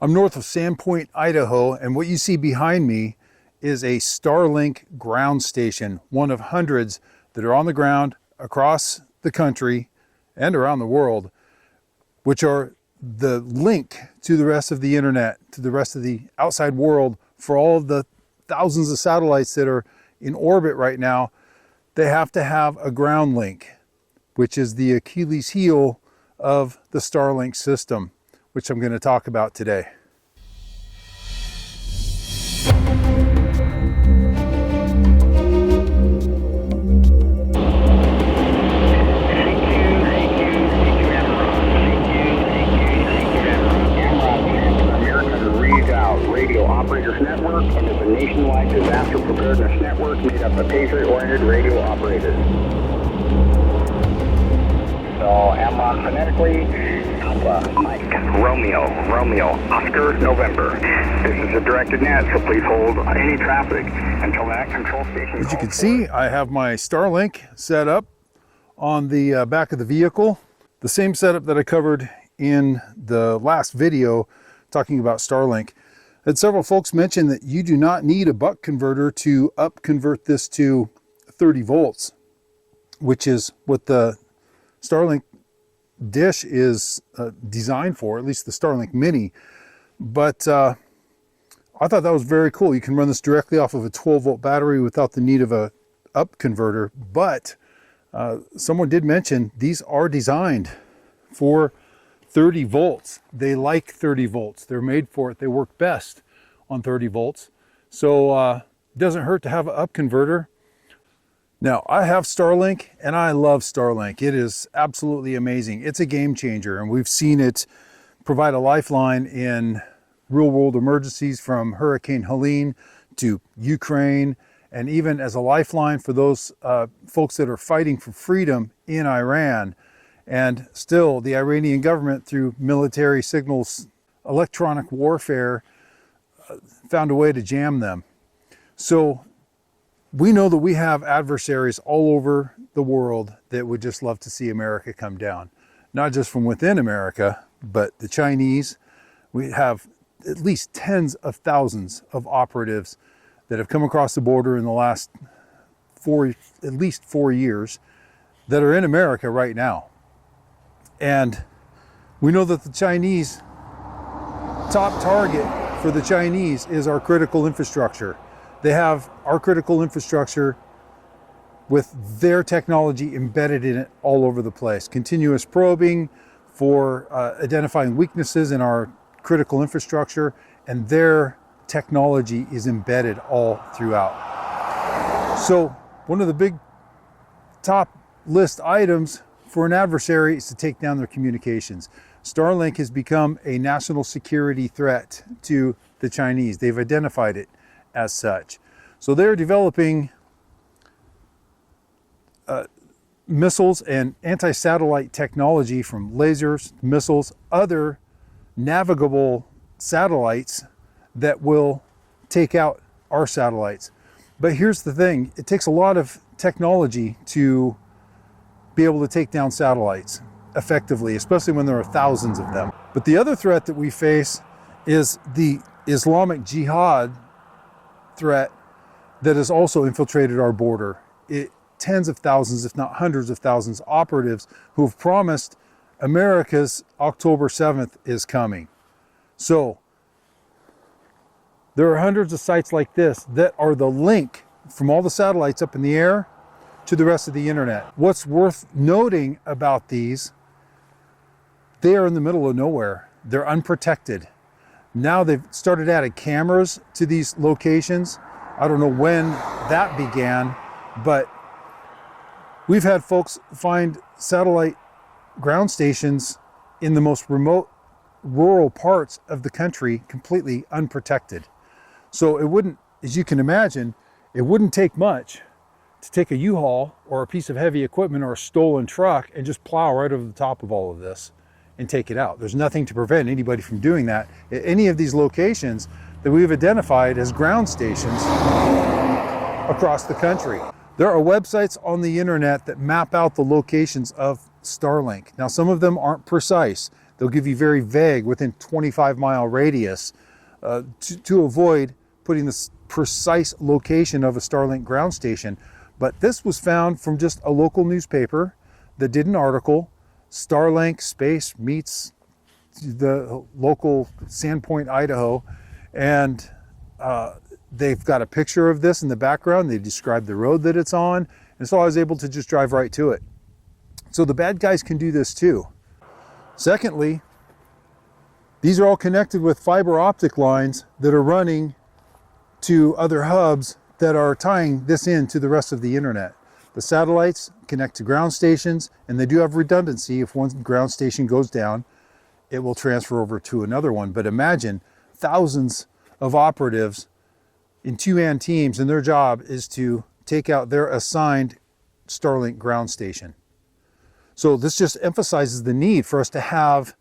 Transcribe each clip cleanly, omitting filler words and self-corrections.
I'm north of Sandpoint, Idaho, and what you see behind me is a Starlink ground station, one of hundreds that are on the ground across the country and around the world, which are the link to the rest of the internet, to the rest of the outside world for all of the thousands of satellites that are in orbit right now. They have to have a ground link, which is the Achilles heel of the Starlink system, which I'm going to talk about today. Radio operators network and is a nationwide disaster preparedness network made up of Patriot-oriented radio operators. So AmRRON phonetically, Alpha, Mike, Romeo, Oscar, November. This is a directed net, so please hold any traffic until that control station. As you can see, I have my Starlink set up on the back of the vehicle. The same setup that I covered in the last video talking about Starlink. Had several folks mention that you do not need a buck converter to convert this to 30 volts, which is what the Starlink dish is designed for, at least the Starlink Mini. But I thought that was very cool. You can run this directly off of a 12-volt battery without the need of a up converter. But someone did mention these are designed for 30 volts. They like 30 volts. They're made for it. They work best on 30 volts. So it doesn't hurt to have an up converter. Now, I have Starlink and I love Starlink. It is absolutely amazing. It's a game changer, and we've seen it provide a lifeline in real world emergencies, from Hurricane Helene to Ukraine, and even as a lifeline for those folks that are fighting for freedom in Iran. And still, the Iranian government, through military signals, electronic warfare, found a way to jam them. So we know that we have adversaries all over the world that would just love to see America come down. Not just from within America, but the Chinese. We have at least tens of thousands of operatives that have come across the border in the last at least 4 years that are in America right now. And we know that the Chinese, top target for the Chinese is our critical infrastructure. They have our critical infrastructure with their technology embedded in it all over the place. Continuous probing for identifying weaknesses in our critical infrastructure, and their technology is embedded all throughout. So one of the big top list items for an adversary is to take down their communications. Starlink has become a national security threat to the Chinese. They've identified it as such. So they're developing missiles and anti-satellite technology, from lasers, missiles, other navigable satellites that will take out our satellites. But here's the thing, it takes a lot of technology to be able to take down satellites effectively, especially when there are thousands of them. But the other threat that we face is the Islamic Jihad threat that has also infiltrated our border. Tens of thousands, if not hundreds of thousands, operatives who have promised America's October 7th is coming. So there are hundreds of sites like this that are the link from all the satellites up in the air to the rest of the internet. What's worth noting about these, they are in the middle of nowhere. They're unprotected. Now they've started adding cameras to these locations. I don't know when that began, but we've had folks find satellite ground stations in the most remote rural parts of the country completely unprotected. So it wouldn't, as you can imagine, it wouldn't take much to take a U-Haul or a piece of heavy equipment or a stolen truck and just plow right over the top of all of this and take it out. There's nothing to prevent anybody from doing that at any of these locations that we've identified as ground stations across the country. There are websites on the internet that map out the locations of Starlink. Now, some of them aren't precise. They'll give you very vague, within 25-mile radius, to avoid putting the precise location of a Starlink ground station. But this was found from just a local newspaper that did an article, Starlink Space meets the local Sandpoint, Idaho, and they've got a picture of this in the background. They described the road that it's on, and so I was able to just drive right to it. So the bad guys can do this too. Secondly, these are all connected with fiber optic lines that are running to other hubs that are tying this into the rest of the internet. The satellites connect to ground stations, and they do have redundancy. If one ground station goes down, it will transfer over to another one. But imagine thousands of operatives in two-man teams, and their job is to take out their assigned Starlink ground station. So this just emphasizes the need for us to have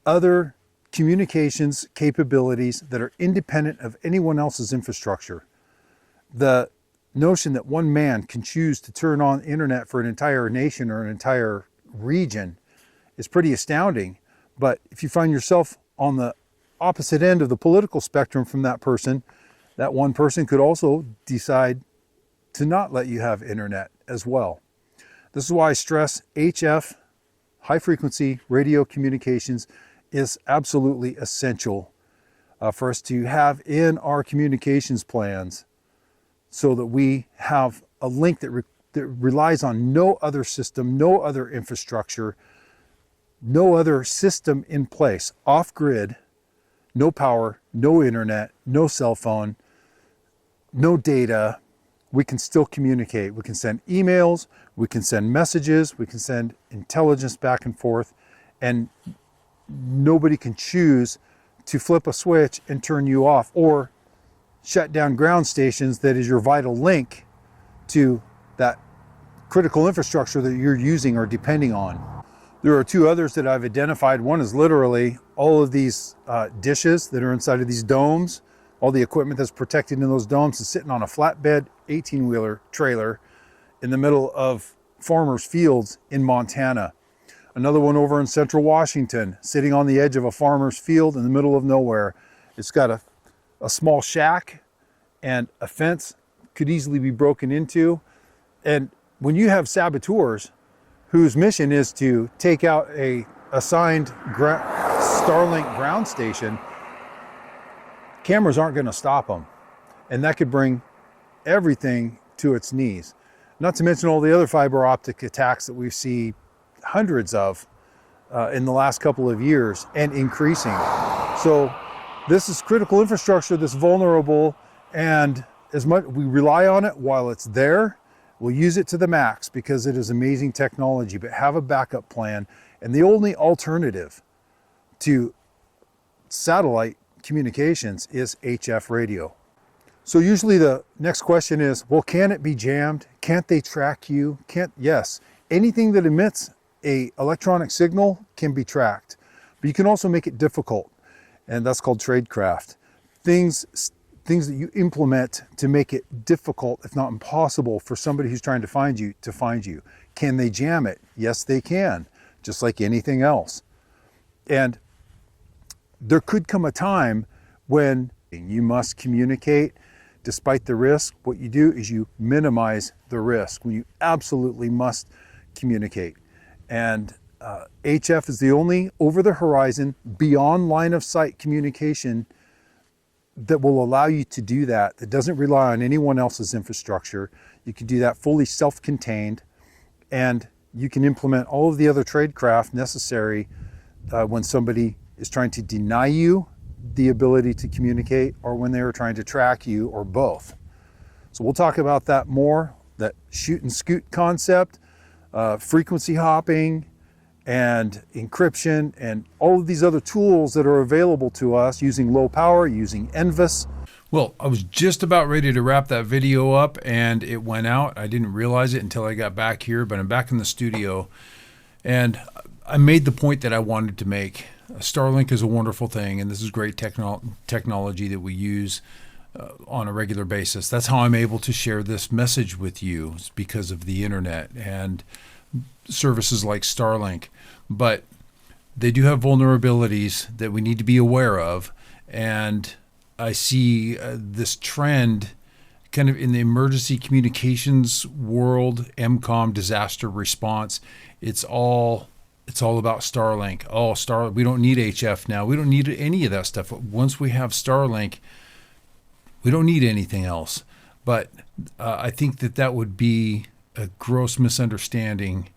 other communications capabilities that are independent of anyone else's infrastructure. The notion that one man can choose to turn on internet for an entire nation or an entire region is pretty astounding. But if you find yourself on the opposite end of the political spectrum from that person, that one person could also decide to not let you have internet as well. This is why I stress HF, high frequency radio communications, is absolutely essential for us to have in our communications plans, so that we have a link that relies on no other system, no other infrastructure, no other system in place, off grid, no power, no internet, no cell phone, no data. We can still communicate. We can send emails, we can send messages, we can send intelligence back and forth, and nobody can choose to flip a switch and turn you off or shut down ground stations that is your vital link to that critical infrastructure that you're using or depending on. There are two others that I've identified. One is literally all of these dishes that are inside of these domes. All the equipment that's protected in those domes is sitting on a flatbed 18-wheeler trailer in the middle of farmers' fields in Montana. Another one over in central Washington, sitting on the edge of a farmer's field in the middle of nowhere. It's got a small shack, and a fence could easily be broken into. And when you have saboteurs whose mission is to take out a assigned Starlink ground station, cameras aren't going to stop them. And that could bring everything to its knees. Not to mention all the other fiber optic attacks that we see hundreds of in the last couple of years, and increasing. So this is critical infrastructure that's vulnerable, and as much we rely on it while it's there, we'll use it to the max because it is amazing technology, but have a backup plan. And the only alternative to satellite communications is HF radio. So usually the next question is, well, can it be jammed? Can't they track you? Yes, anything that emits a electronic signal can be tracked, but you can also make it difficult, and that's called tradecraft. Things that you implement to make it difficult, if not impossible, for somebody who's trying to find you to find you. Can they jam it? Yes, they can, just like anything else. And there could come a time when you must communicate despite the risk. What you do is you minimize the risk when you absolutely must communicate. And HF is the only over-the-horizon, beyond line-of-sight communication that will allow you to do that, that doesn't rely on anyone else's infrastructure. You can do that fully self-contained, and you can implement all of the other tradecraft necessary when somebody is trying to deny you the ability to communicate, or when they are trying to track you, or both. So we'll talk about that more, that shoot and scoot concept, frequency hopping, and encryption, and all of these other tools that are available to us using low power, using NVIS. Well, I was just about ready to wrap that video up, and it went out. I didn't realize it until I got back here, but I'm back in the studio, and I made the point that I wanted to make. Starlink is a wonderful thing, and this is great technology that we use on a regular basis. That's how I'm able to share this message with you, is because of the internet and services like Starlink. But they do have vulnerabilities that we need to be aware of. And I see this trend kind of in the emergency communications world, EMCOM, disaster response. It's all about Starlink. Oh, we don't need HF now. We don't need any of that stuff. Once we have Starlink, we don't need anything else. But I think that would be a gross misunderstanding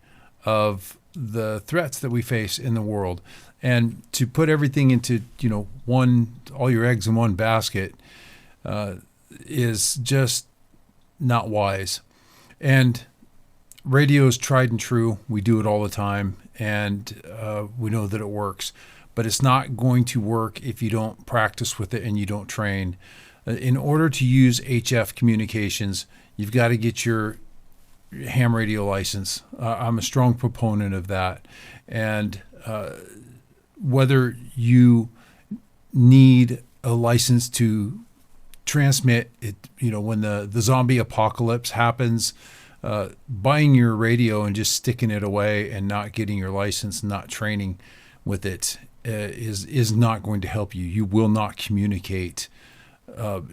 of the threats that we face in the world. And to put everything into, all your eggs in one basket is just not wise. And radio is tried and true. We do it all the time, and we know that it works. But it's not going to work if you don't practice with it and you don't train. In order to use HF communications, you've got to get your ham radio license. I'm a strong proponent of that. And whether you need a license to transmit it, when the zombie apocalypse happens, buying your radio and just sticking it away and not getting your license, not training with it, is not going to help you. You will not communicate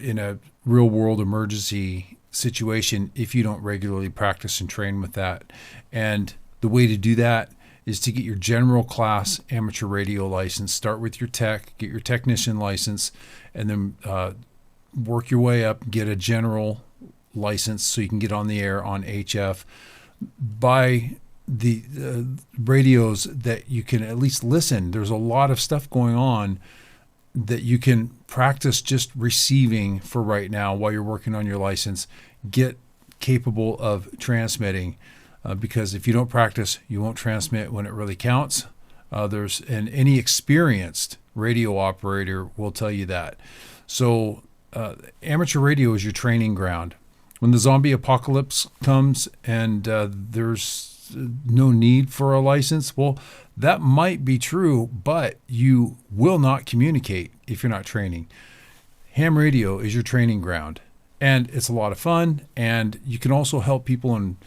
in a real world emergency situation if you don't regularly practice and train with that. And the way to do that is to get your general class amateur radio license. Start with your tech, get your technician license, and then work your way up, get a general license so you can get on the air on HF. Buy the radios that you can at least listen. There's a lot of stuff going on that you can practice just receiving for right now while you're working on your license. Get capable of transmitting, because if you don't practice, you won't transmit when it really counts. Any experienced radio operator will tell you that. So amateur radio is your training ground. When the zombie apocalypse comes and there's no need for a license, well, that might be true, but you will not communicate if you're not training. Ham radio is your training ground, and it's a lot of fun, and you can also help people in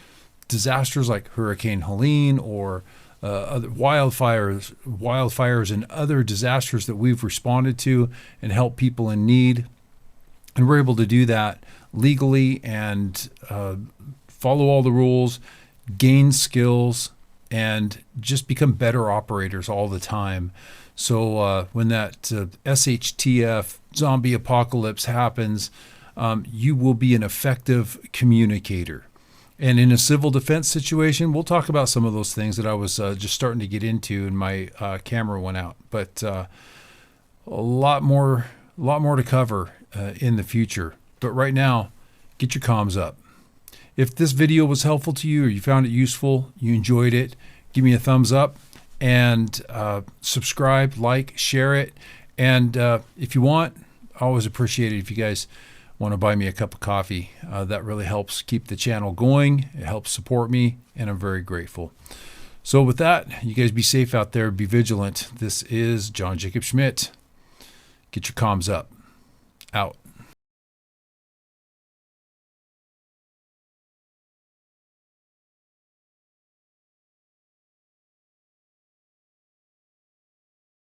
disasters like Hurricane Helene or other wildfires and other disasters that we've responded to, and help people in need. And we're able to do that legally and follow all the rules, gain skills, and just become better operators all the time. So when that SHTF zombie apocalypse happens, you will be an effective communicator. And in a civil defense situation, we'll talk about some of those things that I was just starting to get into, and my camera went out. But a lot more to cover in the future. But right now, get your comms up. If this video was helpful to you, or you found it useful, you enjoyed it, give me a thumbs up, and subscribe, like, share it. And if you want, I always appreciate it if you guys want to buy me a cup of coffee. That really helps keep the channel going. It helps support me, and I'm very grateful. So with that, you guys be safe out there. Be vigilant. This is John Jacob Schmidt. Get your comms up. Out.